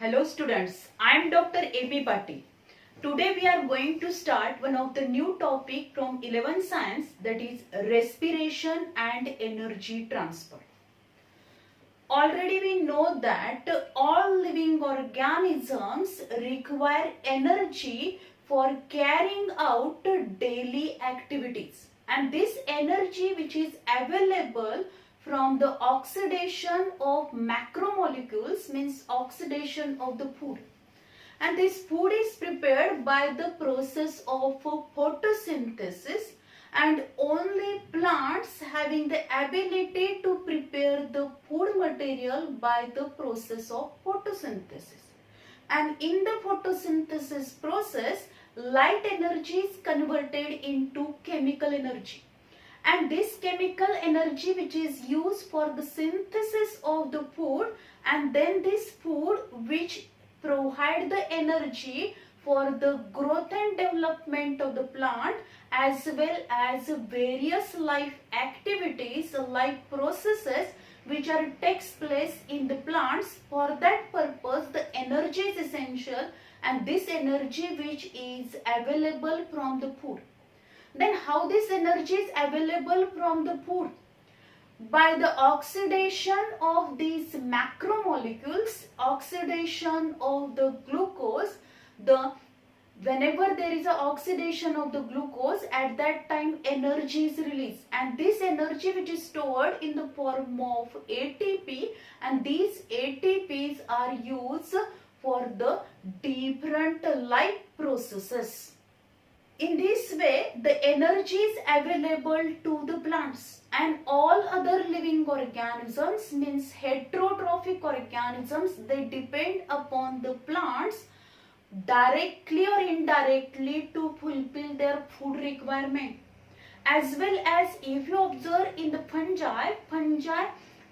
Hello students, I am Dr. A.P. Patil. Today we are going to start one of the new topic from 11th Science, that is Respiration and Energy Transfer. Already we know that all living organisms require energy for carrying out daily activities, and this energy which is available from the oxidation of macromolecules means oxidation of the food, and this food is prepared by the process of photosynthesis, and only plants having the ability to prepare the food material by the process of photosynthesis. And in the photosynthesis process, light energy is converted into chemical energy, and this chemical energy which is used for the synthesis of the food, and then this food which provide the energy for the growth and development of the plant, as well as various life activities, life processes which are takes place in the plants. For that purpose the energy is essential, and this energy which is available from the food. Then how this energy is available from the food? By the oxidation of these macromolecules, oxidation of the glucose. Whenever there is an oxidation of the glucose, at that time energy is released, and this energy which is stored in the form of ATP, and these ATPs are used for the different life processes. In this way, the energy is available to the plants, and all other living organisms means heterotrophic organisms, they depend upon the plants directly or indirectly to fulfill their food requirement. As well as if you observe in the fungi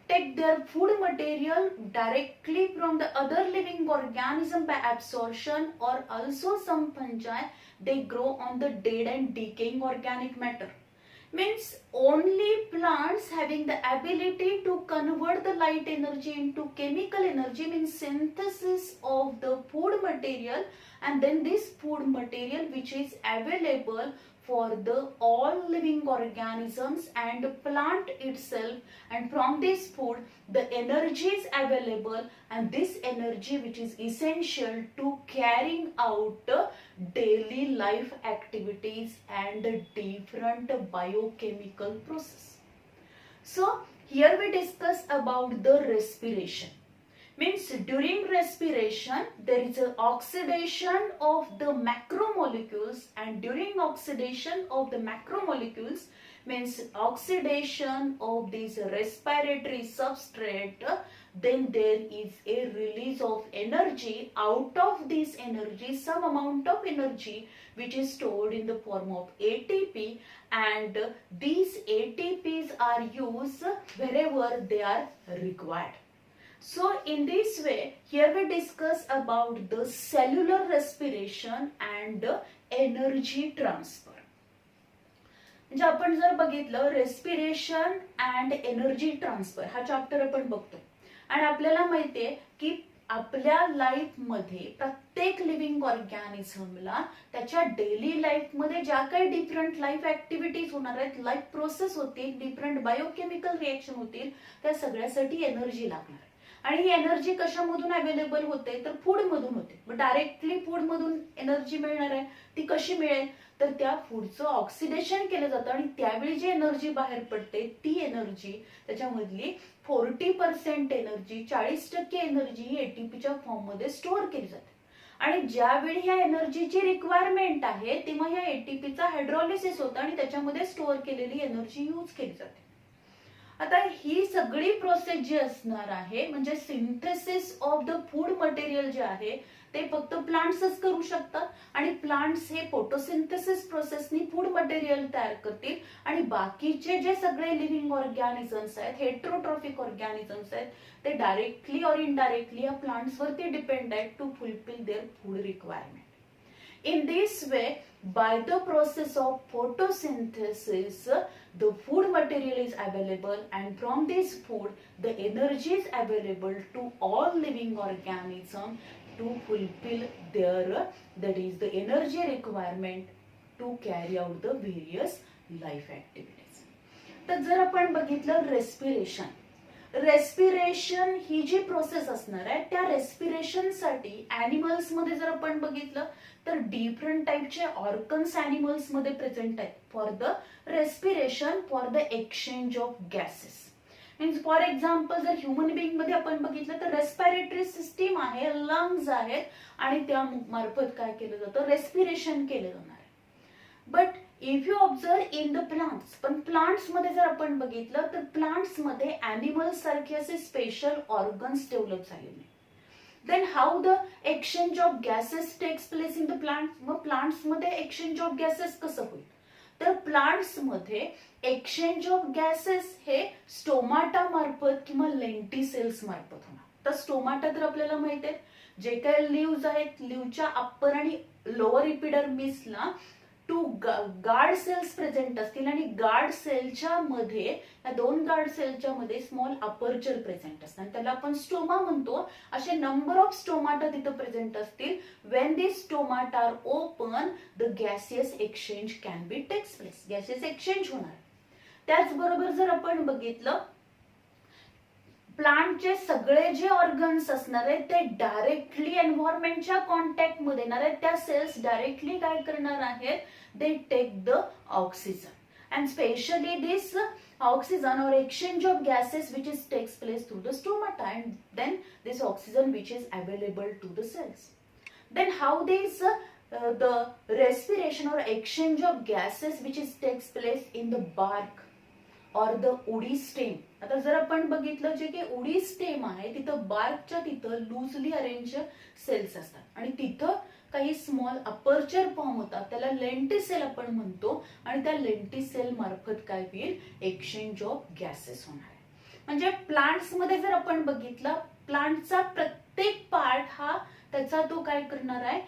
take their food material directly from the other living organism by absorption, or also some fungi they grow on the dead and decaying organic matter. Means only plants having the ability to convert the light energy into chemical energy, means synthesis of the food material, and then this food material which is available for the all living organisms and plant itself, and from this food the energy is available, and this energy which is essential to carrying out daily life activities and different biochemical process. So here we discuss about the respiration. Means during respiration there is an oxidation of the macromolecules, and during oxidation of the macromolecules means oxidation of this respiratory substrate, then there is a release of energy. Out of this energy, some amount of energy which is stored in the form of ATP, and these ATPs are used wherever they are required. So in this way, here we discuss about the cellular respiration and energy transfer. म्हणजे आपण जर बघितलं respiration and energy transfer हा chapter आपण बघतो, आणि आपल्याला माहितीये की आपल्या लाईफ मध्ये प्रत्येक लिव्हिंग ऑर्गॅनिझमला त्याच्या डेली लाईफ मध्ये ज्या काही डिफरंट लाईफ ऍक्टिव्हिटीज होणार आहेत, लाईफ प्रोसेस होतील, डिफरंट बायोकेमिकल रिएक्शन होतील, त्या सगळ्यासाठी एनर्जी लागणार. आणि ही एनर्जी कशामधून अवेलेबल होते, तर फूड मधून होते. मग डायरेक्टली फूड मधून एनर्जी मिळणार आहे, ती कशी मिळेल, तर त्या फूडचं ऑक्सिडेशन केलं जातं, आणि त्यावेळी जी एनर्जी बाहेर पडते ती एनर्जी त्याच्यामधली 40% एनर्जी, 40% एनर्जी ही एटीपीच्या फॉर्म मध्ये स्टोअर केली जाते. आणि ज्यावेळी ह्या एनर्जीची रिक्वायरमेंट आहे तेव्हा ह्या एटीपीचा हायड्रोलिसिस होतं, आणि त्याच्यामध्ये स्टोअर केलेली एनर्जी यूज केली जाते. आता ही सगळी प्रोसेस जी असणार आहे, म्हणजे synthesis of the food material जे आहे ते फक्त प्लांट्सच करू शकतात, आणि प्लांट्स हे फोटोसिंथेसिस प्रोसेसनी फूड मटेरियल तयार करतील, आणि बाकीचे जे सगळे लिव्हिंग ऑर्गॅनिझम्स आहेत, हेट्रोट्रॉफिक ऑर्गॅनिझम्स आहेत, ते डायरेक्टली और इनडायरेक्टली या प्लांट्स वरती डिपेंड आहेत to fulfil their food requirement. In this way, by the process of photosynthesis, the food material is available, and from this food, the energy is available to all living organisms to fulfill their that is the energy requirement to carry out the various life activities. तर जर आपण बघितलं respiration ही जी process असणार आहे त्या respiration साठी animals मध्ये जर आपण बघितलं तर डिफरंट टाइपचे ऑर्गन्स ॲनिमल्स मध्ये प्रेझेंट आहेत for the respiration for the exchange of gases. Means for example जर ह्युमन बिंग मध्ये आपण बघितलं तर रेस्पिरेटरी सिस्टीम आहे, लंग्स आहेत आणि त्या मार्फत काय केलं जातं रेस्पिरेशन केलं जाणार आहे. But if you observe in the plants, पण प्लांट्स मध्ये जर आपण बघितलं तर प्लांट्स मध्ये ॲनिमल्स सारखे असे स्पेशल ऑर्गन्स डेव्हलप झाले नाही. Then how the exchange of gases takes place in the plants. मग प्लांट्स मध्ये एक्सचेंज ऑफ गॅसेस कसं होईल तर प्लांट्स मध्ये एक्सचेंज ऑफ गॅसेस हे स्टोमाटा मार्फत किंवा लेंटिसेल्स मार्फत होणार. तर स्टोमाटा तर आपल्याला माहित आहे जे काही लिव्ज आहेत, लिव्हच्या अप्पर आणि लोअर इपिडर्मिसला 2 गार्ड सेल्स प्रेझेंट असतील आणि गार्ड सेलच्या मध्ये या 2 गार्ड सेलच्या मध्ये स्मॉल अपर्चर प्रेझेंट असतात, त्याला आपण स्टोमा म्हणतो. असे नंबर ऑफ स्टोमाटा तिथं प्रेझेंट असतील. When this stomata are open the gaseous exchange can be takes place. Gaseous exchange होणार. त्याचबरोबर जर आपण बघितलं प्लांटचे सगळे जे ऑर्गन्स असणार आहेत ते डायरेक्टली एन्व्हायरमेंटच्या कॉन्टॅक्ट मध्ये येणार आहेत. त्या सेल्स डायरेक्टली काय करणार आहेत they take the oxygen and specially this oxygen or exchange of gases which is takes place through the stomata and then this oxygen which is available to the cells. Then how this the respiration or exchange of gases which is takes place in the bark or the woody stem. आता जर आपण बघितलं जे की woody stem आहे तिथं बार्कच्या तिथं loosely arrange sales असतात आणि तिथं काही स्मॉल अपर्चर फॉर्म होतात, त्याला लेंटिसेल आपण म्हणतो आणि त्या लेंटिसेल मार्फत काय होईल एक्सचेंज ऑफ गॅसेस होणार आहे. म्हणजे प्लांट्स मध्ये जर आपण बघितलं प्लांटचा प्रत्येक पार्ट हा त्याचा तो काय करणार आहे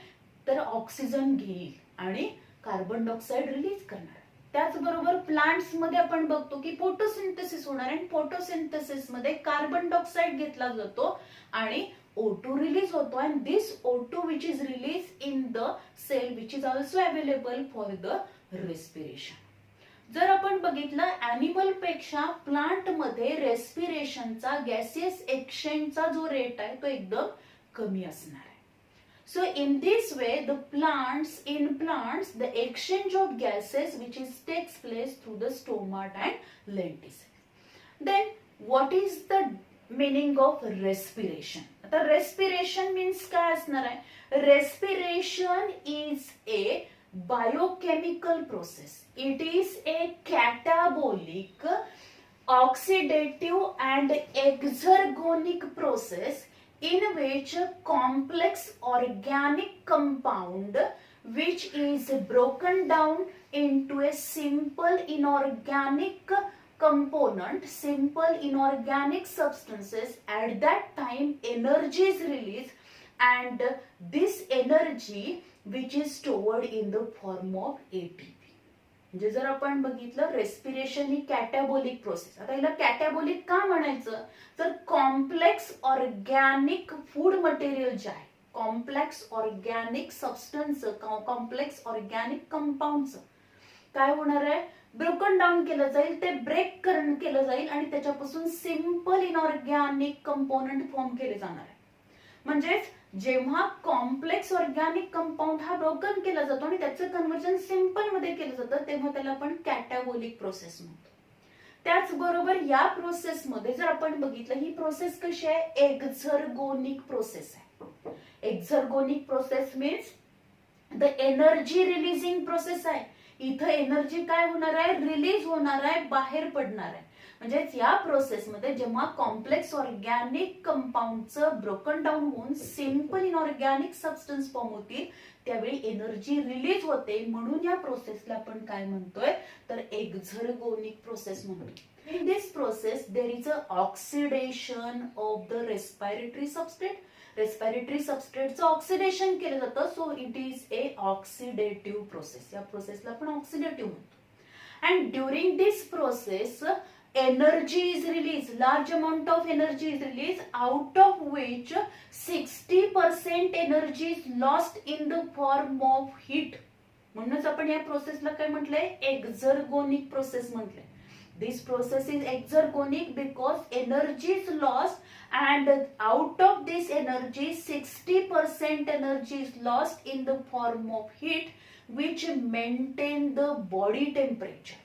तर ऑक्सिजन घेईल आणि कार्बन डायऑक्साइड रिलीज करणार. त्याचबरोबर प्लांट्स मध्ये आपण बघतो की फोटोसिंथेसिस होणार आहे. फोटोसिंथेसिस मध्ये कार्बन डायऑक्साइड घेतला जातो आणि O2 release होतो and this O2 which is released in the cell which is also available for the respiration. जर आपण बघितलं ॲनिमल पेक्षा प्लांट मध्ये रेस्पिरेशनचा गॅसियस एक्सचेंजचा जो रेट आहे तो एकदम कमी असणार आहे. So in this way in plants the exchange of gases which is takes place through the stomata and lenticel. Then what is the meaning of respiration? आता respiration means काय असणार आहे respiration is a biochemical process. It is a catabolic, oxidative and exergonic process in which a complex organic compound which is broken down into a simple inorganic component, simple inorganic substances. At that time energy is released and this energy which is stored in the form of ATP. म्हणजे जर आपण बघितलं respiration ही कॅटाबोलिक process. आता हिला कॅटाबोलिक का म्हणायचं तर complex organic food material जे आहे complex organic substance complex organic कंपाऊंडचं काय होणार आहे ब्रोकन डाऊन केलं जाईल, ते ब्रेक केलं जाईल आणि त्याच्यापासून सिंपल इनऑर्गॅनिक कंपोनंट फॉर्म केले जाणार आहे. म्हणजेच जेव्हा कॉम्प्लेक्स ऑर्गॅनिक कंपाऊंड हा ब्रोकन केला जातो आणि त्याचं कन्व्हर्जन सिंपल मध्ये केलं जातं तेव्हा त्याला आपण कॅटाबोलिक प्रोसेस म्हणतो. त्याचबरोबर या प्रोसेस मध्ये जर आपण बघितलं ही प्रोसेस कशी आहे एक्झर्गोनिक प्रोसेस आहे. Exergonic process means the energy releasing process आहे. इथं एनर्जी काय होणार आहे रिलीज होणार आहे, बाहेर पडणार आहे. म्हणजेच या प्रोसेसमध्ये जेव्हा कॉम्प्लेक्स ऑर्गॅनिक कंपाऊंडचं ब्रोकन डाऊन होऊन सिंपल इनऑर्गॅनिक सबस्टन्स फॉर्म होतील त्यावेळी एनर्जी रिलीज होते, म्हणून या प्रोसेसला आपण काय म्हणतोय तर एक्झर्गोनिक प्रोसेस म्हणतो. In this process there is a oxidation of the respiratory substrate. Respiratory substrate चं ऑक्सिडेशन केलं जातं, so it is a oxidative process. या प्रोसेसला आपण ऑक्सिडेटिव्ह म्हणतो. And during this process energy is released, large amount of energy is released, out of which 60% energy is lost in the form of heat. म्हणूनच आपण या प्रोसेसला काय म्हटलंय, एक्झर्गोनिक प्रोसेस म्हटलंय. This process is exergonic because energy is lost, and out of this energy 60% energy is lost in the form of heat, which maintain the body temperature,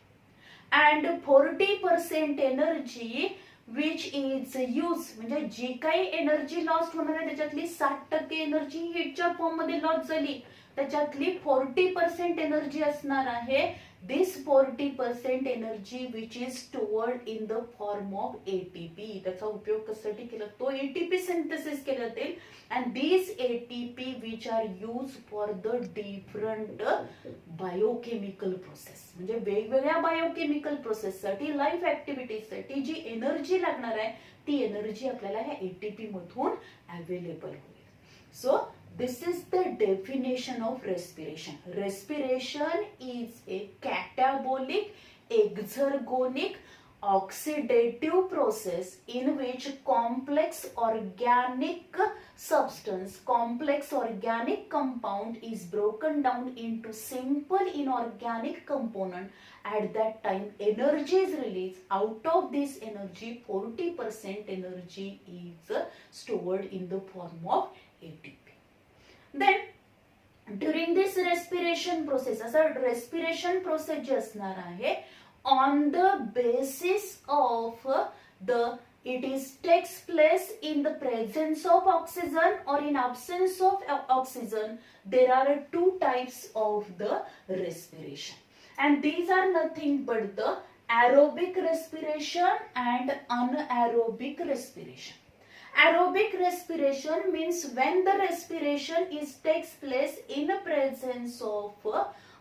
and 40% energy which is used, म्हणजे जी काही energy lost होणार आहे त्याच्यातली 60% energy हीटच्या form मध्ये loss झाली, त्याच्यातली 40% energy असणार आहे. This 40% energy which is stored in the form of ATP. त्याचा उपयोग कशासाठी केला, तो ATP synthesis केला जाईल, and these ATP which are used for the different biochemical process. म्हणजे वेगवेगळ्या बायोकेमिकल प्रोसेस साठी, लाईफ ऍक्टिव्हिटीज साठी जी एनर्जी लागणार आहे ती एनर्जी आपल्याला ह्या ATP मधून अवेलेबल होईल. So this is the definition of respiration. Respiration is a catabolic, exergonic, oxidative process in which complex organic substance, complex organic compound is broken down into simple inorganic component. At that time energy is released. Out of this energy 40% energy is stored in the form of ATP. Then during this respiration process, असा respiration process जे असणार आहे, on the basis of it is takes place in the presence of oxygen or in absence of oxygen. There are two types of the respiration, and these are nothing but the aerobic respiration and anaerobic respiration. Aerobic respiration means when the respiration takes place in the presence of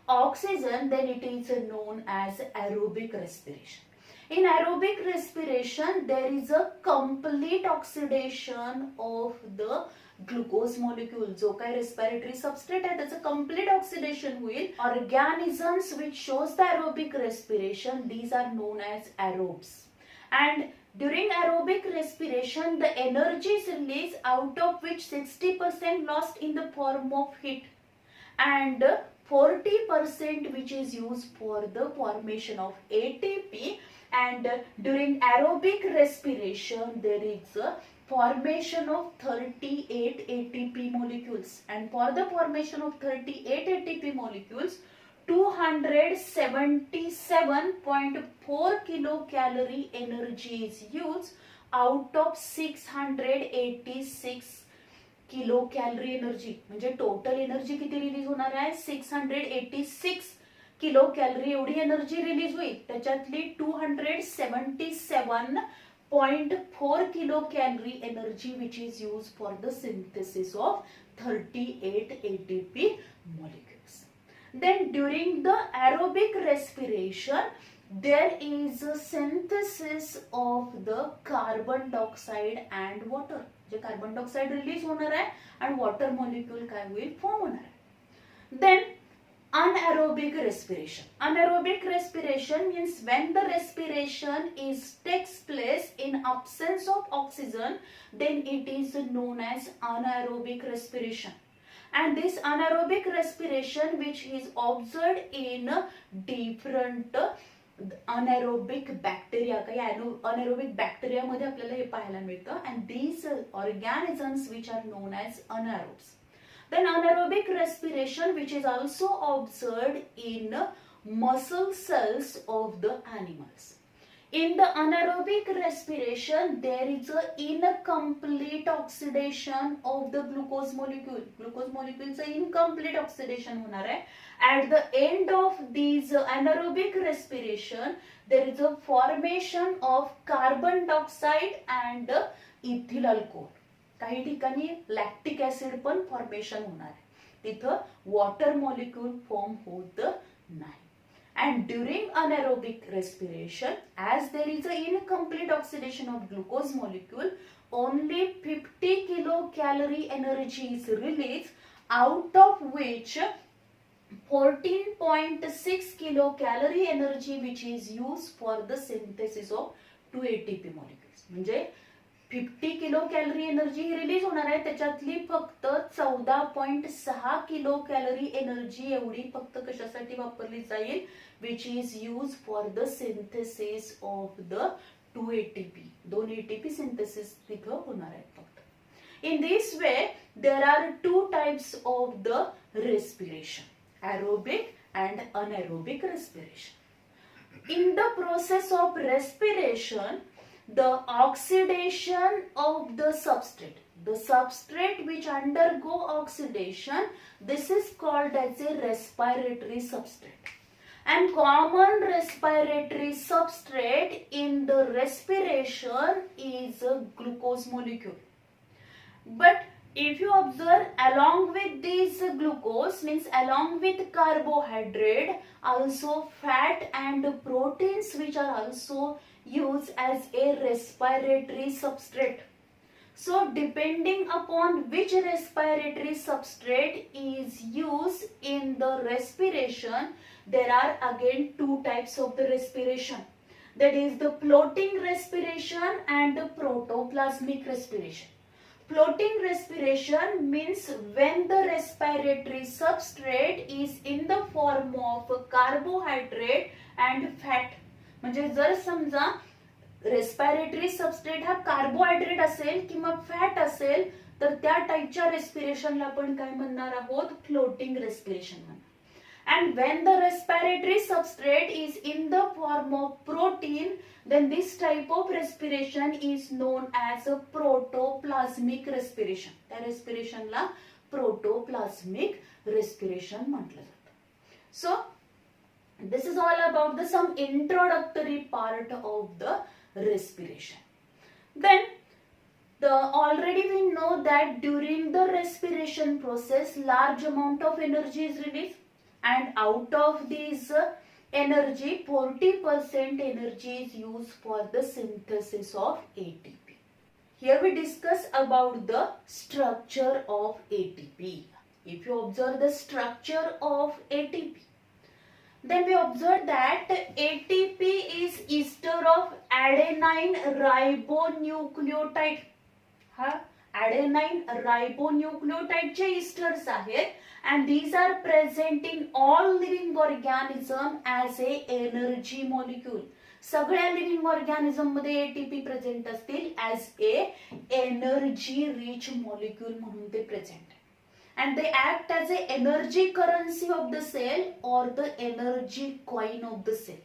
oxygen, then it is known as aerobic respiration. In aerobic respiration, there is a complete oxidation of the glucose molecule. जो काही respiratory substrate आहे त्याचं complete oxidation होईल. Organisms which shows the aerobic respiration, these are known as aerobes. And during aerobic respiration, the energy is released, out of which 60% lost in the form of heat, and 40% which is used for the formation of ATP. And during aerobic respiration, there is a formation of 38 ATP molecules, and for the formation of 38 ATP molecules, 277.4 kilocalorie energy is used out of 686 kilocalorie energy. म्हणजे total energy किती release होणार आहे, 686 kilocalorie एवढी energy release होईल. त्याच्यातली 277.4 kilocalorie energy which is used for the synthesis of 38 ATP molecules. Then during the aerobic respiration, there is a synthesis of the carbon dioxide and water. J carbon dioxide release होणार आहे and water molecule काय होईल, form होणार आहे. Then anaerobic respiration. Anaerobic respiration means when the respiration takes place in absence of oxygen, then it is known as anaerobic respiration. And this anaerobic respiration which is observed in different anaerobic bacteria, काही anaerobic bacteria मध्ये आपल्याला हे पाहायला मिळतं, and these organisms which are known as anaerobes. Then anaerobic respiration which is also observed in muscle cells of the animals. In the anaerobic respiration, there is an incomplete oxidation of the glucose molecule. Glucose molecule चं incomplete oxidation होणार आहे. At the end of these anaerobic respiration, there is a formation of carbon dioxide and ethyl alcohol. काही ठिकाणी lactic acid पण formation होणार आहे, तिथं water molecule form होत नाही. And during anaerobic respiration, as there is an incomplete oxidation of glucose molecule, only 50 kilocalorie energy is released, out of which 14.6 kilocalorie energy which is used for the synthesis of 2 ATP molecules. म्हणजे 50 kilo calorie energy release होणार आहे, त्याच्यातली फक्त 14.6 kilo calorie energy एवढी फक्त कशासाठी वापरली जाईल, which is use for the synthesis of the 2 ATP. 2 ATP synthesis तिथं होणार आहे फक्त. In this way, there are two types of the respiration, aerobic and anaerobic respiration. In the process of respiration, the oxidation of the substrate which undergo oxidation, this is called as a respiratory substrate. And common respiratory substrate in the respiration is a glucose molecule. But if you observe, along with this glucose, means along with carbohydrate, also fat and proteins which are also used as a respiratory substrate. So depending upon which respiratory substrate is used in the respiration, there are again two types of the respiration. That is the floating respiration and the protoplasmic respiration. Floating respiration means when the respiratory substrate is in the form of carbohydrate and fat. म्हणजे जर समजा respiratory substrate हा carbohydrate असेल किंवा fat असेल तर त्या टाईपच्या रेस्पिरेशनला आपण काय म्हणणार आहोत, फ्लोटिंग रेस्पिरेशन म्हणणार. And when the respiratory substrate is in the form of protein, then this type of respiration is known as a protoplasmic respiration. त्या रेस्पिरेशनला protoplasmic respiration म्हटलं जातं. So this is all about the some introductory part of the respiration. Then already we know that during the respiration process large amount of energy is released, and out of this energy 40% energy is used for the synthesis of ATP. Here we discuss about the structure of ATP. If you observe the structure of ATP, then we observe that ATP is ester of adenine ribonucleotide. Adenine ribonucleotide चे esters आहेत, and these are present in all living organism as a energy molecule. सगळ्या living organism मध्ये ATP present असतील as a energy rich molecule म्हणून ते present आहे. And they act as a energy currency of the cell or the energy coin of the cell.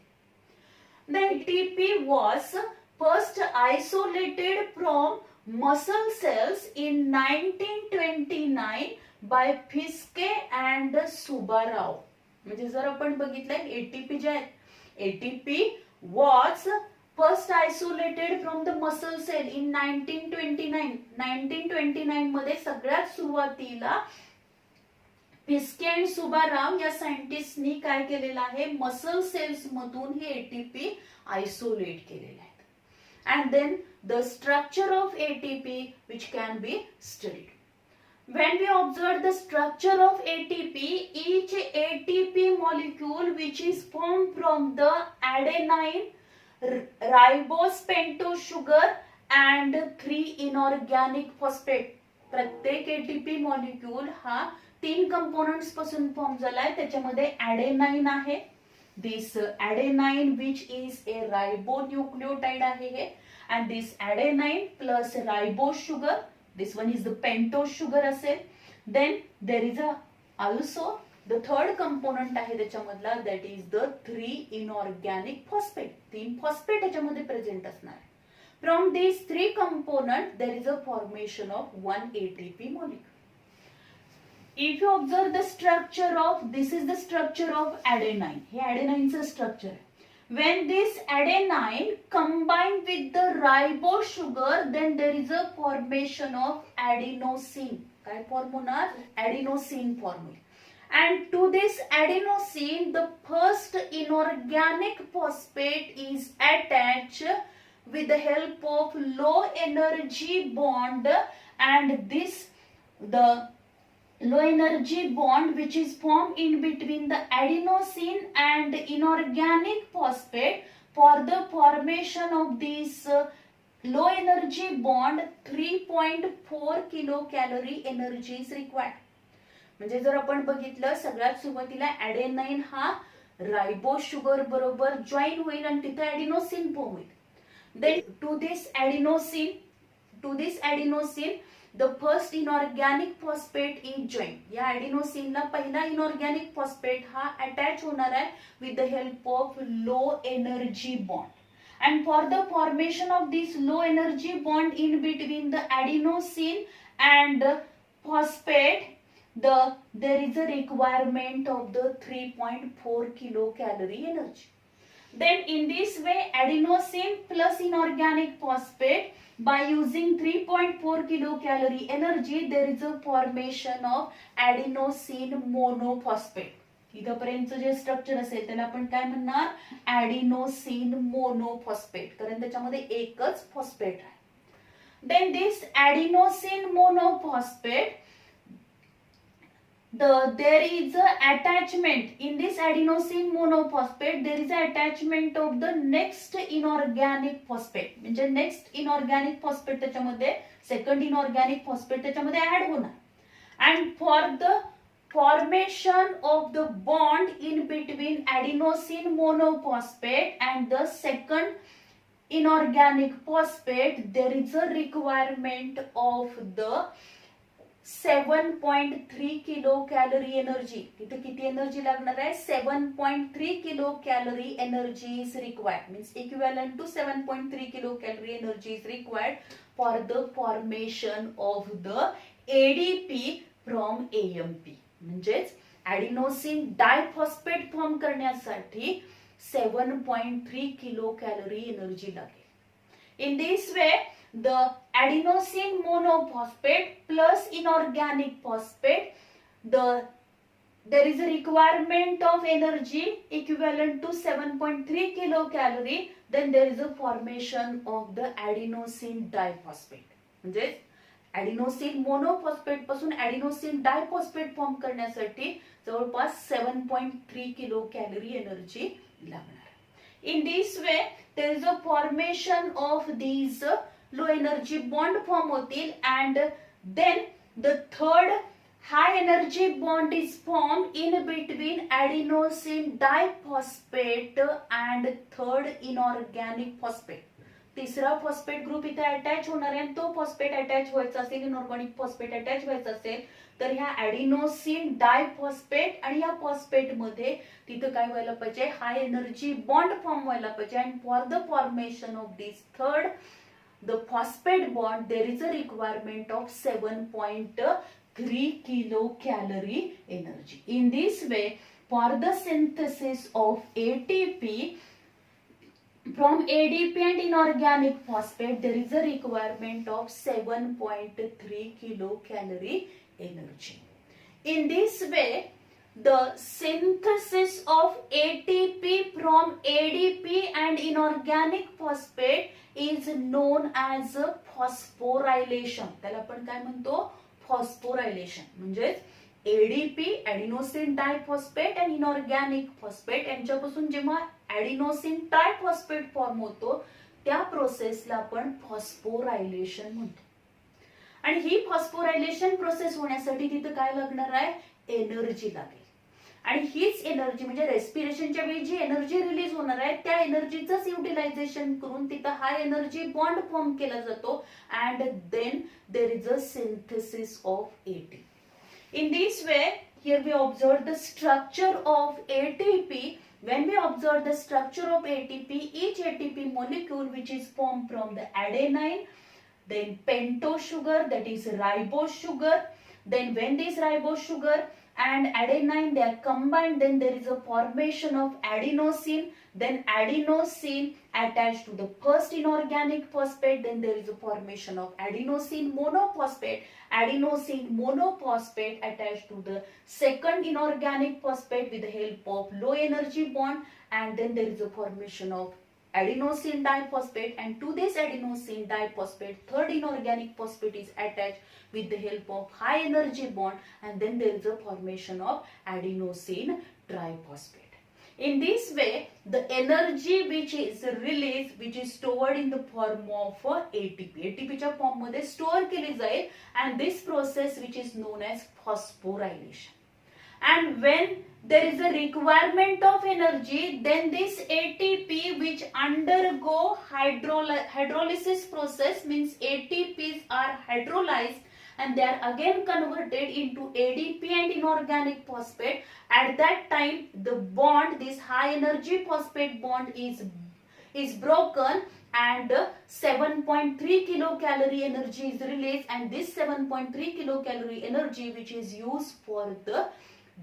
The ATP was first isolated from muscle cells in 1929 by Fiske and Subarao. म्हणजे जर आपण बघितलं ATP जे आहे, ATP was first isolated from the muscle cell in 1929. 1929 मध्ये सगळ्यात सुरुवातीला Fiske आणि सुबाराव या सायंटिस्टनी काय केलेलं आहे, मसल सेल्स मधून हे एटीपी आयसोलेट केलेले आहेत. And then the structure of ATP which can be studied. When we observe the structure of ATP, each ATP molecule which is formed from the adenine, ribose pentose sugar and 3 inorganic phosphate. प्रत्येक ATP molecule हा 3 components पासून form झालाय. त्याच्यामध्ये adenine आहे, this adenine which is a ribonucleotide आहे हे, and this adenine plus ribose sugar, this one is the pentose sugar असेल. Then there is also the third component आहे त्याच्यामधला, that is the 3 inorganic phosphate. 3 phosphate त्याच्यामध्ये present असणार आहे. From these 3 components there is a formation of 1 ATP molecule. If you observe the structure of, this is the structure of adenine. हे adenine चं structure आहे. When this adenine combined with the ribose sugar, then there is a formation of adenosine. काय form होणार? Adenosine formula. And to this adenosine, the first inorganic phosphate is attached with the help of low energy bond, and this the low energy bond which is formed in between the adenosine and inorganic phosphate. For the formation of this low energy bond 3.4 kilocalorie energy is required. म्हणजे जर आपण बघितलं सगळ्यात सुरुवातीला ॲडेनाइन हा ribose sugar बरोबर join होईल आणि तिथे ॲडिनोसिन फॉर्म होईल. Then to this adenosine the first inorganic phosphate is joined. या ॲडिनोसिनला पहिला inorganic phosphate हा अटॅच होणार आहे with the help of low energy bond. And for the formation of this low energy bond in between the adenosine and phosphate, there is a requirement of the 3.4 kilocalorie energy. Then in this way adenosine plus inorganic phosphate, by using 3.4 kilocalorie energy, there is a formation of adenosine monophosphate. इथपर्यंत जे structure असेल त्याला आपण काय म्हणणार, ॲडिनोसिन monophosphate, कारण त्याच्यामध्ये एकच phosphate आहे. Then this adenosine monophosphate, there is a attachment in this adenosine monophosphate, there is a attachment of the next inorganic phosphate. म्हणजे next inorganic phosphate त्याच्यामध्ये second inorganic phosphate त्याच्यामध्ये ऍड होणार. And for the formation of the bond in between adenosine monophosphate and the second inorganic phosphate, there is a requirement of the 7.3 kilocalorie energy. तिथे किती energy लागणार आहे, 7.3 kilocalorie energy is required, means equivalent to 7.3 kilocalorie energy is required for the formation of the ADP from AMP. म्हणजेच ॲडिनोसिन diphosphate form करण्यासाठी 7.3 kilocalorie energy लागेल. In this way the adenosine monophosphate plus inorganic phosphate, there is a requirement of energy equivalent to 7.3 kilocalorie. Then there is a formation of the adenosine diphosphate. म्हणजे ॲडिनोसिन monophosphate पासून ॲडिनोसिन diphosphate form करण्यासाठी जवळपास 7.3 kilocalorie energy लागणार. In this way there is a formation of these low energy bond form होतील, and then the third high energy bond is formed in between adenosine diphosphate and third inorganic phosphate. तिसरा phosphate group इथे attach होणार आहे, तो phosphate attach व्हायचा असेल, inorganic phosphate attach व्हायचा असेल तर ह्या ॲडिनोसिन डायफॉस्फेट आणि या फॉस्फेट मध्ये तिथं काय व्हायला पाहिजे, हाय एनर्जी बॉन्ड फॉर्म व्हायला पाहिजे. And for the formation of this third the phosphate bond, there is a requirement of 7.3 kilocalorie energy. In this way, for the synthesis of ATP from ADP and inorganic phosphate, there is a requirement of 7.3 kilocalorie energy. In this way, the synthesis of ATP from ADP and inorganic phosphate is known as phosphorylation. त्याला आपण काय म्हणतो, phosphorylation. म्हणजे ADP ॲडिनोसिन diphosphate आणि inorganic phosphate यांच्यापासून जेव्हा ॲडिनोसिन triphosphate form होतो त्या प्रोसेसला आपण फॉस्फोरायलेशन म्हणतो. आणि ही फॉस्फोरायलेशन प्रोसेस होण्यासाठी तिथं काय लागणार आहे, एनर्जी लागेल. आणि हीच एनर्जी म्हणजे रेस्पिरेशनच्या वेळी जी एनर्जी रिलीज होणार आहे त्या एनर्जीचंच युटिलायझेशन करून तिथं हाय एनर्जी बॉन्ड फॉर्म केला जातो. And then there is a synthesis of ATP. In this way, here we observe the structure of ATP. When we observe the structure of ATP, each ATP molecule which is formed from the adenine, then pentose sugar, that is ribose sugar. Then when this ribose sugar and adenine they are combined, then there is a formation of adenosine. Then adenosine attached to the first inorganic phosphate, then there is a formation of adenosine monophosphate. Adenosine monophosphate attached to the second inorganic phosphate with the help of low energy bond, and then there is a formation of adenosine diphosphate, and to this adenosine diphosphate third inorganic phosphate is attached with the help of high energy bond, and then there is a formation of adenosine triphosphate. In this way, the energy which is released, which is stored in the form of ATP. ATP च्या form मध्ये store केली जाईल, and this process which is known as phosphorylation. And when there is a requirement of energy, then this ATP which undergo hydrolysis process, means ATPs are hydrolyzed and they are again converted into ADP and inorganic phosphate. At that time, the bond, this high energy phosphate bond is broken, and 7.3 kilocalorie energy is released, and this 7.3 kilocalorie energy which is used for the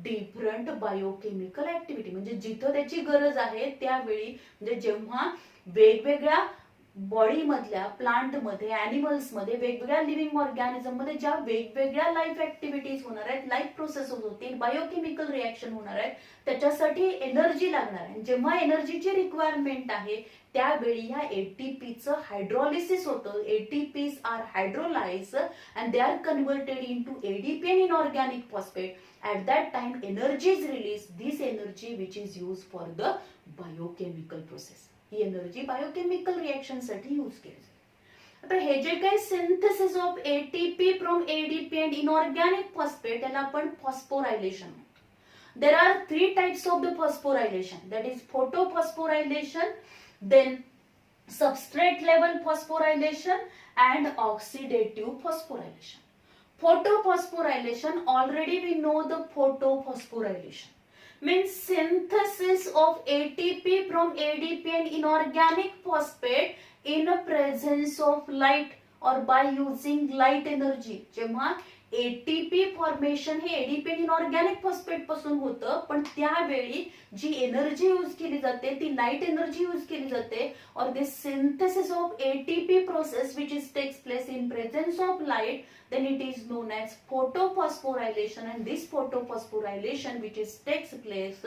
different biochemical activity. म्हणजे जिथं त्याची गरज आहे त्यावेळी, म्हणजे जेव्हा वेगवेगळ्या body मधल्या, प्लांट मध्ये, एनिमल्स मध्ये, वेगवेगळ्या लिव्हिंग ऑर्गॅनिझम मध्ये ज्या वेगवेगळ्या लाईफ ऍक्टिव्हिटीज होणार आहेत, लाईफ प्रोसेस होतील, बायोकेमिकल रिएक्शन होणार आहेत, त्याच्यासाठी एनर्जी लागणार आहे. जेव्हा एनर्जीची रिक्वायरमेंट आहे त्यावेळी ह्या एटीपीचं हायड्रोलिसिस होतं. ATPs are hydrolyse and they are converted into ADP and inorganic phosphate. At that time, energy is released. This energy which is used for the biochemical process. He energy biochemical reaction साठी use केली जाते. आता हे जे काही synthesis of ATP from ADP and inorganic phosphate याला आपण phosphorylation म्हणतो. There are three types of the phosphorylation, that is photophosphorylation, then substrate level phosphorylation and oxidative phosphorylation. Photophosphorylation, already we know the photophosphorylation means synthesis of ATP from ADP and inorganic phosphate in the presence of light or by using light energy. जेव्हा ATP formation हे ADP आणि inorganic phosphate पासून होतं, पण त्यावेळी जी energy use केली जाते ती light energy use केली जाते. और this synthesis of ATP process which is takes place in presence of light, then it is known as photophosphorylation, and this photophosphorylation which is takes place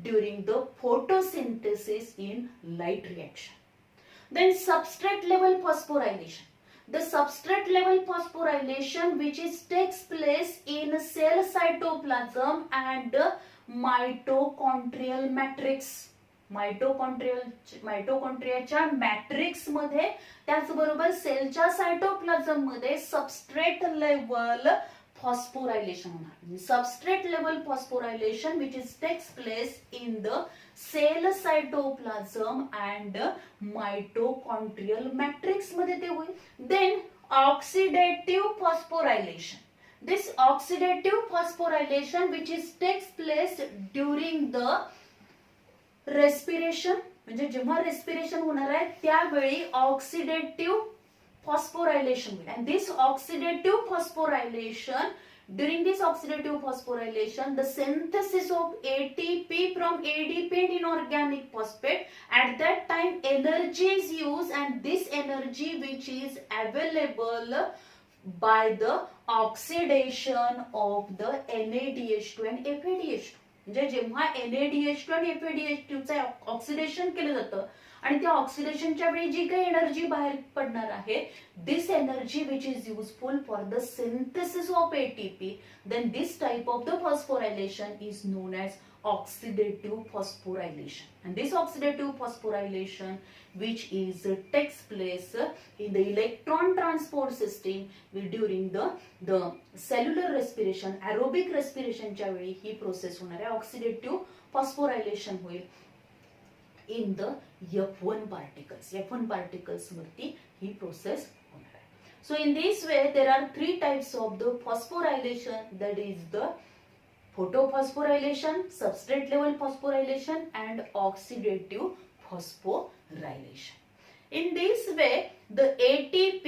during the photosynthesis in light reaction. Then substrate level phosphorylation. The substrate level phosphorylation which is takes place in cell cytoplasm and mitochondrial matrix. मायटोकॉन्ड्रियाच्या matrix मध्ये, त्याचबरोबर सेलच्या cytoplasm मध्ये substrate level phosphorylation होणार. Substrate level phosphorylation which is takes place in the cell cytoplasm and mitochondrial matrix मध्ये ते होईल. Then oxidative phosphorylation. This oxidative phosphorylation which is takes place during the respiration, म्हणजे जेव्हा respiration होणार आहे त्यावेळी oxidative phosphorylation will. And this oxidative phosphorylation, during this oxidative phosphorylation, the synthesis of ATP from ADP and inorganic phosphate, at that time energy is used, and this energy which is available by the oxidation of the NADH2 and FADH2. म्हणजे जेव्हा NADH2 आणि FADH2 चे oxidation केलं जातं आणि त्या ऑक्सिडेशनच्या वेळी जी काही एनर्जी बाहेर पडणार आहे, this energy which is useful for the synthesis of ATP, then this type of the phosphorylation is known as oxidative phosphorylation. And this oxidative phosphorylation which is takes place in the electron transport system during the cellular respiration, aerobic respiration च्या वेळी ही process होणार आहे. Oxidative phosphorylation होईल in the F1 particles. F1 particles वरती ही process होणार आहे. So in this way there are three types of the phosphorylation, that is the photophosphorylation, substrate level phosphorylation and oxidative phosphorylation. In this way, the ATP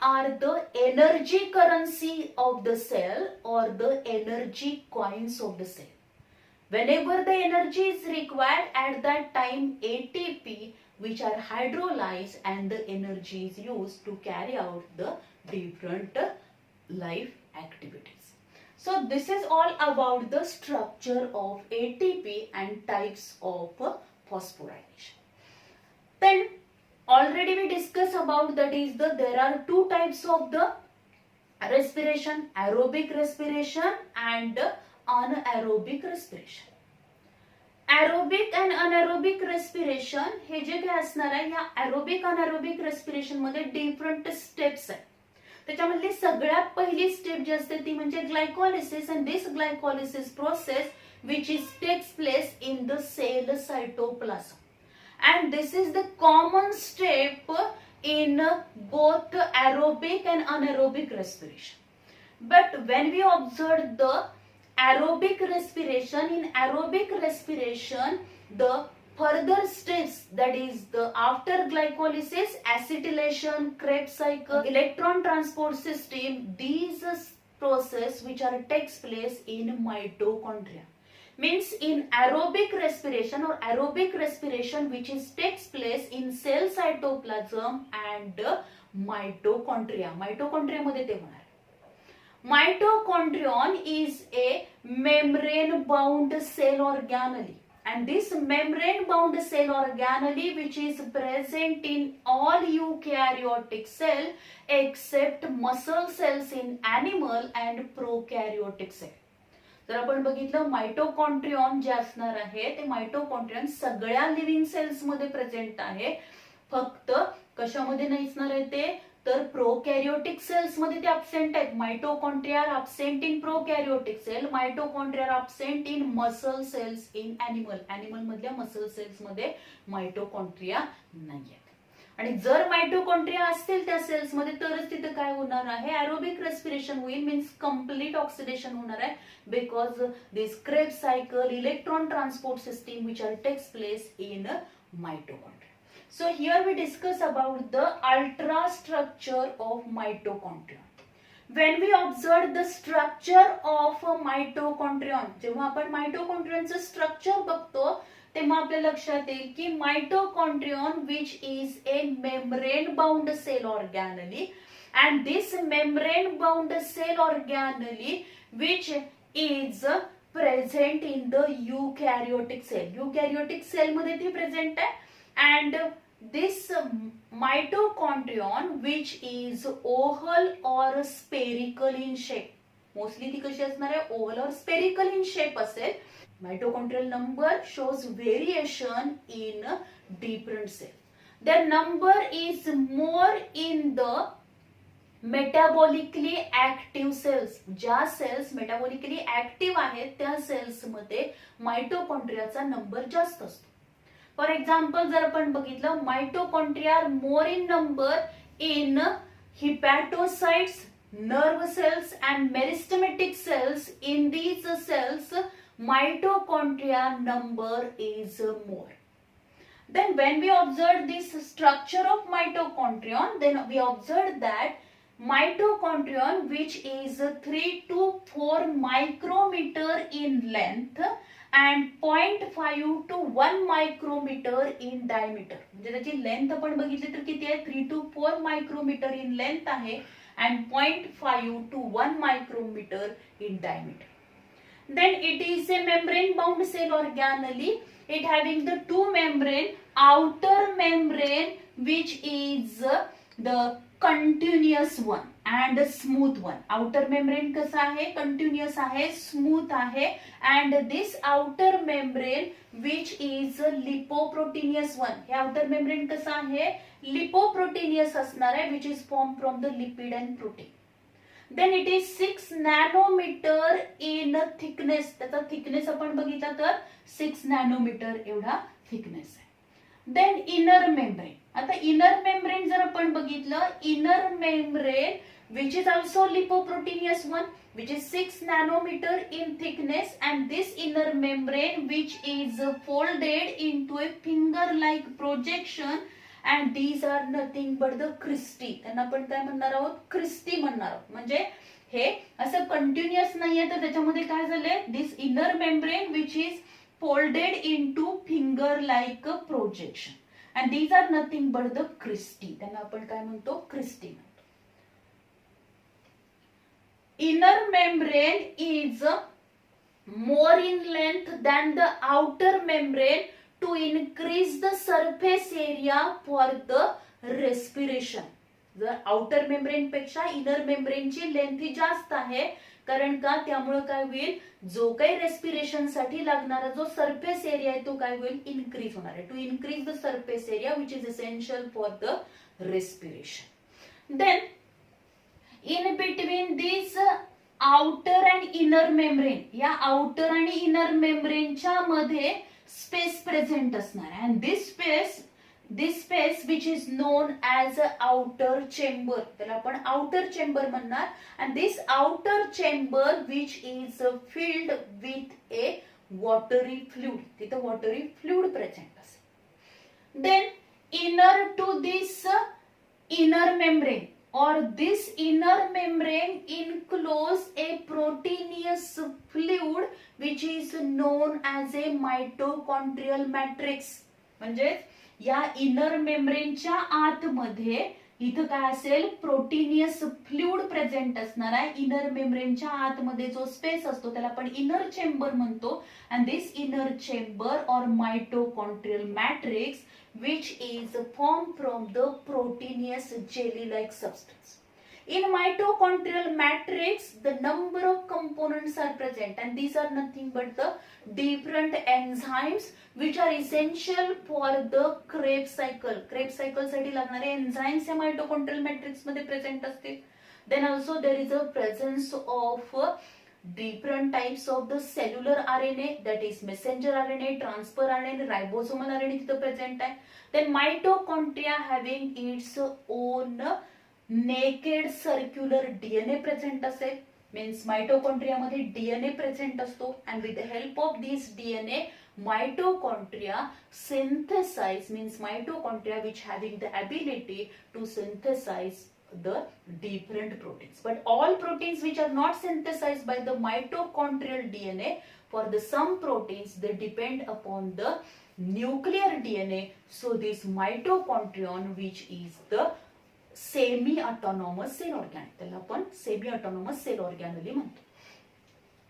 are the energy currency of the cell or the energy coins of the cell. Whenever the energy is required, at that time ATP which are hydrolyzed and the energy is used to carry out the different life activities. So this is all about the structure of ATP and types of phosphorylation. Then already we discussed about that is there are two types of the respiration, aerobic respiration and anaerobic respiration. Aerobic and anaerobic respiration हे जे काही असणार आहे या aerobic anaerobic respiration मध्ये different steps आहेत. त्याच्यामधली सगळ्यात पहिली step जी असते ती म्हणजे glycolysis, and this glycolysis process which is takes place in the cell cytoplasm, and this is the common step in both aerobic and anaerobic respiration. But when we observe the aerobic respiration, in aerobic respiration the further steps, that is the after glycolysis, acetylation, Krebs cycle, electron transport system, these process which are takes place in mitochondria. Means in aerobic respiration or aerobic respiration which is takes place in cell cytoplasm and mitochondria. Mitochondria मध्ये ते होणार. Mitochondrion is a membrane bound cell organelle, and this membrane bound cell organelle which is present in all eukaryotic cell except muscle cells in animal and prokaryotic cell. जर आपण बघितलं मायटोकॉन्ड्रियन जे असणार आहे ते मायटोकॉन्ड्रियन सगळ्या लिव्हिंग सेल्स मध्ये प्रेझेंट आहे, फक्त कशामध्ये नाही असणार आहे ते तर प्रोकॅरियोटिक सेल्स मध्ये ते अब्सेंट आहेत. Mitochondria are absent in prokaryotic cell, mitochondria are absent in muscle cells in animal. Animal मधल्या मसल सेल्स मध्ये मायटोकॉन्ड्रिया नाहीये. आणि जर मायटोकॉन्ड्रिया असतील त्या सेल्स मध्ये तरच तिथे काय होणार आहे, एरोबिक रेस्पिरेशन होईल. मीन्स कंप्लीट ऑक्सिडेशन होणार आहे, because this Krebs cycle, electron transport system which are takes place in mitochondria. So here we discuss about the ultrastructure of mitochondria. When we observe the structure of a mitochondrion, जेव्हा आपण मायटोकॉन्ड्रियनचं structure बघतो तेव्हा आपल्या लक्षात येईल की मायटोकॉन्ड्रियन which is a membrane bound cell organelle, and this membrane bound cell organelle which is present in the eukaryotic cell. eukaryotic cell मध्ये ती प्रेझेंट आहे, and this mitochondrion which is oval or spherical in shape, mostly ती कशी असणार आहे, oval और spherical in shape असेल. Mitochondrial number shows variation in different cells. Their number is more in the metabolically active cells. ज्या sales metabolically active आहेत त्या sales मध्ये मायटोकॉन्ड्रियाचा नंबर जास्त असतो. फॉर एक्झाम्पल जर आपण बघितलं, mitochondria are more in number in hepatocytes, nerve cells and meristematic cells. In these cells mitochondria number is more. Then when we observe this structure of mitochondrion, then we observe that mitochondrion which is 3 to 4 micrometer in length and 0.5 to 1 micrometer in diameter. म्हणजे त्याची length आपण बघितली तर किती आहे, 3 to 4 micrometer in length आहे and 0.5 to 1 micrometer in diameter. Then it is a membrane bound cell organelle, it having the two membrane, outer membrane which is the continuous one and smooth one. outer membrane कसा आहे, continuous आहे, smooth आहे, and this outer membrane which is lipoproteinous one. Hey outer membrane कसा आहे, lipoproteinous असणार आहे, which is formed from the lipid and protein. Then it is 6 nanometer in thickness. त्याचा thickness आपण बघितला तर 6 nanometer एवढा thickness आहे. Then inner membrane. आता inner membrane जर आपण बघितलं, inner membrane which is also lipoproteinous one which is 6 nanometer in thickness, and this inner membrane which is folded into a finger like projection, and these are nothing but the cristae. त्यांना आपण काय म्हणणार आहोत, Christie म्हणणार आहोत. म्हणजे हे असं continuous नाहीये तर त्याच्यामध्ये काय झालंय, this inner membrane which is folded into finger like projection, and these are nothing but the cristae. त्यांना आपण काय म्हणतो, क्रिस्टी म्हणतो. Inner membrane is more in length than the outer membrane to increase the surface area for the respiration. जर outer membrane पेक्षा inner मेम्ब्रेनची length जास्त आहे, कारण का त्यामुळे काय होईल, जो काही रेस्पिरेशन साठी लागणारा जो सरफेस एरिया आहे तो काय होईल, इनक्रीज होणार आहे. To increase the surface area which is essential for the respiration. Then in between this outer and inner membrane, या आउटर आणि इनर मेम्ब्रेनच्या मध्ये स्पेस प्रेझेंट असणार आहे. And this space which is known as a outer chamber, त्याला आपण outer chamber म्हणणार. And this outer chamber which is filled with a watery fluid, तिथं वॉटरी फ्लुइड प्रेझेंट असेल. Then inner to this inner membrane or this inner membrane enclose a proteinous fluid which is known as a mitochondrial matrix. म्हणजे या inner मेम्ब्रेनच्या आतमध्ये इथं काय असेल, proteinaceous fluid present असणार आहे. इनर मेम्ब्रेनच्या आतमध्ये जो स्पेस असतो त्याला आपण इनर चेंबर म्हणतो. अँड दिस इनर चेंबर और mitochondrial matrix which is formed from the proteinous jelly-like substance. In mitochondrial matrix, the number of components are present, and these are nothing but the different enzymes which are essential for the Krebs cycle. Krebs cycle साठी लागणारे enzymes या mitochondrial matrix मध्ये present असतील. Then also there is a presence of different types of the cellular RNA, that is messenger RNA, transfer RNA, ribosomal RNA तिथं present आहे. Then mitochondria having its own naked circular DNA present असेल, means mitochondria मध्ये DNA present असतो. And with the help of this DNA, mitochondria synthesize, means mitochondria which having the ability to synthesize the different proteins. But all proteins which are not synthesized by the mitochondrial DNA, for the some proteins they depend upon the nuclear DNA. So this mitochondrion which is the semi-autonomous cell organ, त्याला आपण semi-autonomous cell organelle म्हणतो.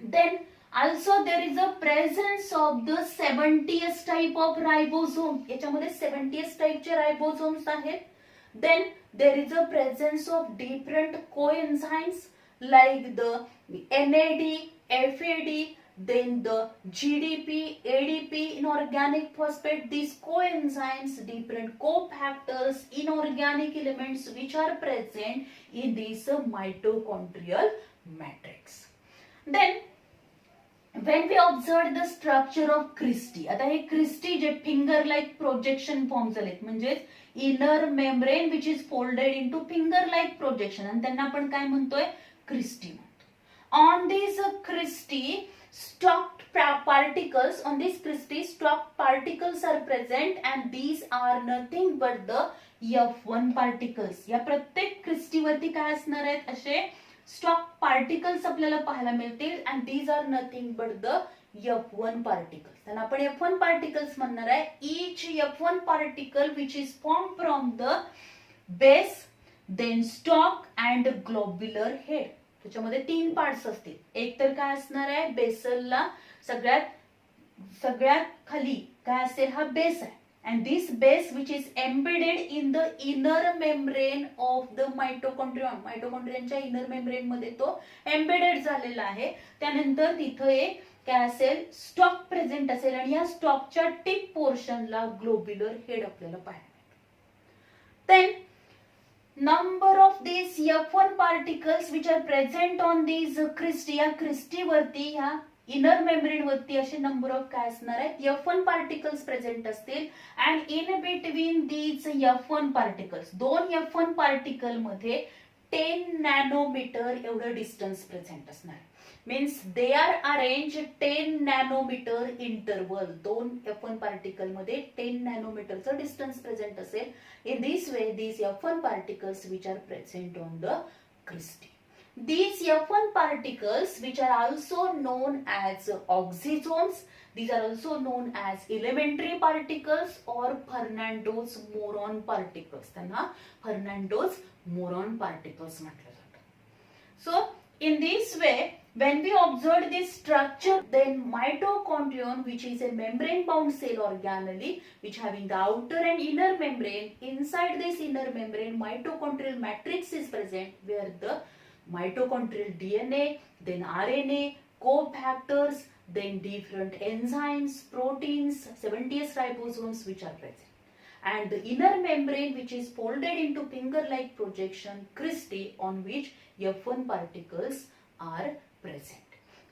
Then also there is a presence of the 70th type of ribosome. याच्यामध्ये 70th type चे ribosomes आहेत. Then there is a presence of different coenzymes like the NAD, FAD, then the GDP, ADP, inorganic phosphate. These coenzymes, different cofactors, inorganic elements which are present in this mitochondrial matrix. Then when we observe the structure of cristae, आता हे cristae जे finger like projection form झालेत, म्हणजे inner membrane which is folded into finger like projection, आणि त्यांना आपण काय म्हणतोय, cristae म्हणतो. On these cristae stalked particles are present, and these are nothing but the F1 particles. या प्रत्येक cristae वरती काय असणार आहेत, असे स्टॉक पार्टिकल्स आपल्याला पाहायला मिळतील. And these are nothing but the F1 particles. त्यांना आपण F1 पार्टिकल्स म्हणणार आहे. Each F1 particle which is form from the base, then stalk and globular head. त्याच्यामध्ये 3 पार्ट्स असतील. एक तर काय असणार आहे, बेसलला सगळ्यात खाली काय असेल, हा बेस आहे. And this base which is embedded in the inner membrane of the mitochondrion. Mitochondrianच्या inner membrane मध्ये तो embedded झालेला आहे. त्यानंतर तिथे एक काय असेल, स्टॉक प्रेझेंट असेल, आणि या स्टॉकच्या टिप पोर्शनला ग्लोब्युलर हेड आपल्याला पाहायला मिळतो. Then number of these F1 particles which are present on these cristae, या cristae वरती ह्या इनर मेम्ब्रेन वरती असे नंबर ऑफ काय असणार आहेत, F1 पार्टिकल्स प्रेझेंट असतील. And in between these F1 particles, 2 F1 particle मध्ये 10 नॅनोमीटर एवढं डिस्टन्स प्रेझेंट असणार. Means they are arrange 10 nanometre interval. 2 F1 particle मध्ये 10 नॅनोमीटरचं डिस्टन्स प्रेझेंट असेल. In this way these F1 particles which are present on the cristae. These F1 particles which are also known as oxysomes, these are also known as elementary particles or Fernando's boson particles. त्यांना Fernando's boson particles म्हटलं जातं. So in this way When we observe this structure, then mitochondrion, which is a membrane-bound cell organelle, which having the outer and inner membrane, inside this inner membrane, mitochondrial matrix is present, where the mitochondrial DNA, then RNA, cofactors, then different enzymes, proteins, 70S ribosomes which are present. And the inner membrane, which is folded into finger-like projection, cristae, on which F1 particles are present.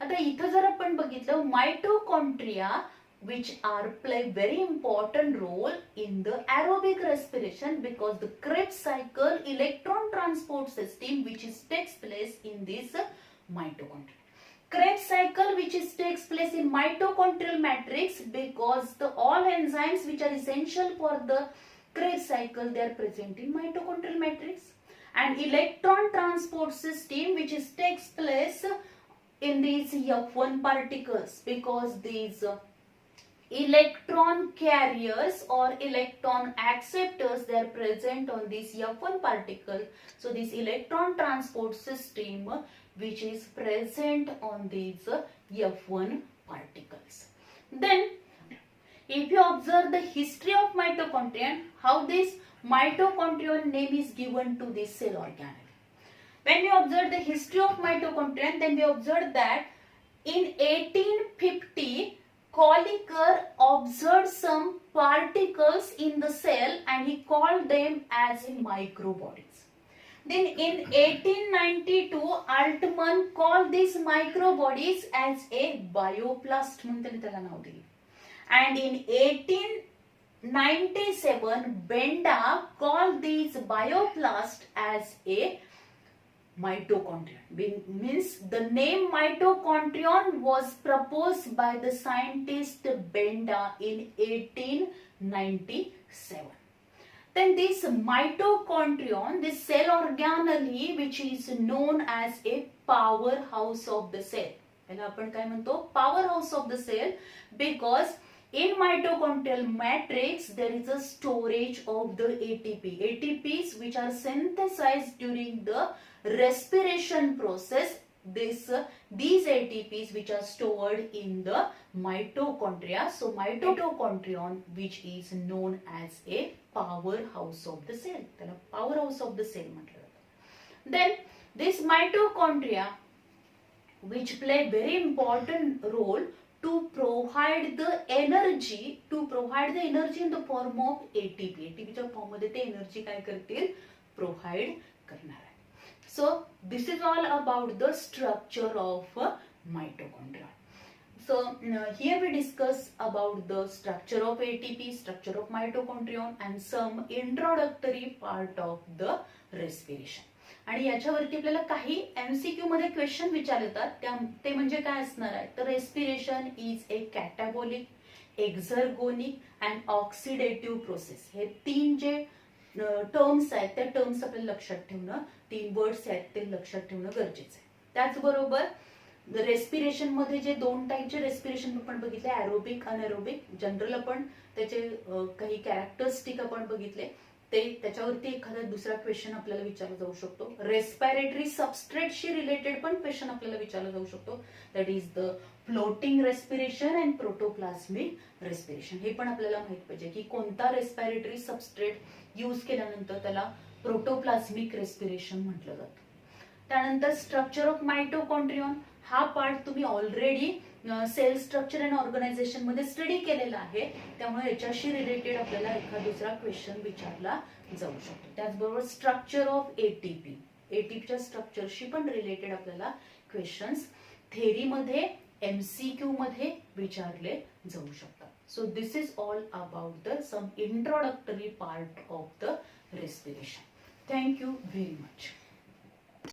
आता इथं जर आपण बघितलं mitochondria which are play very important role in the aerobic respiration because the Krebs cycle electron transport system which is takes place in this mitochondria. Krebs cycle which is takes place in mitochondrial matrix because the all enzymes which are essential for the Krebs cycle they are present in mitochondrial matrix, and electron transport system which is takes place in these F1 particles because these electron carriers or electron acceptors they are present on this F1 particle. So this electron transport system which is present on these F1 particles. Then if you observe the history of mitochondrion, how this mitochondrion name is given to this cell organelle. When we observe the history of mitochondrion, then we observe that in 1850, Colliker observed some particles in the cell and he called them as microbodies. Then in 1892, Altman called these microbodies as a bioplast. And in 1897, Benda called these bioplast as a mitochondrion. Means the name mitochondrion was proposed by the scientist Benda in 1897. Then this mitochondrion, this cell organelle which is known as a powerhouse of the cell. Powerhouse of the cell because in mitochondrial matrix there is a storage of the ATP. ATPs which are synthesized during the respiration process. These ATPs which are stored in the mitochondria. So mitochondrion which is known as a powerhouse of the cell. Powerhouse of the cell. Then this mitochondria which play very important role to provide the energy in the form of ATP. ATPच्या form मध्ये ते energy काय करतील provide करणार आहे. So this is all about the structure of mitochondria. So here we discuss about the structure of ATP, structure of mitochondrion and some introductory part of the respiration. आणि याच्यावरती आपल्याला काही MCQ मध्ये question विचारतात ते म्हणजे काय असणार आहे तर respiration is a catabolic, exergonic and oxidative process. हे तीन जे टर्म्स आहेत त्या टर्म्स आपल्याला लक्षात ठेवणं, तीन वर्ड्स आहेत ते लक्षात ठेवणं गरजेचं आहे. त्याचबरोबर रेस्पिरेशन मध्ये जे दोन टाईपचे रेस्पिरेशन आपण बघितले, ॲरोबिक, अनएरोबिक. जनरल आपण त्याचे काही कॅरेक्टरिस्टिक आपण बघितले, ते त्याच्यावरती एखादा दुसरा क्वेश्चन आपल्याला विचारला जाऊ शकतो. रेस्पिरेटरी सबस्ट्रेटशी रिलेटेड पण क्वेश्चन आपल्याला विचारला जाऊ शकतो. That is the floating respiration and protoplasmic respiration. हे पण आपल्याला माहित पाहिजे की कोणता रेस्पिरेटरी सबस्ट्रेट यूज केल्यानंतर त्याला प्रोटोप्लास्मिक रेस्पिरेशन म्हटलं जातं. त्यानंतर स्ट्रक्चर ऑफ मायटोकॉन्ड्रियन हा पार्ट तुम्ही already cell structure and organisation मध्ये स्टडी केलेला आहे, त्यामुळे याच्याशी रिलेटेड आपल्याला एखादा दुसरा क्वेश्चन विचारला जाऊ शकतो. त्याचबरोबर स्ट्रक्चर ऑफ एटीपी, एटीपीच्या स्ट्रक्चरशी पण रिलेटेड आपल्याला क्वेश्चन्स थेरीमध्ये MCQ मध्ये विचारले जाऊ शकतात. So this is all about the some introductory part of the respiration. Thank you very much.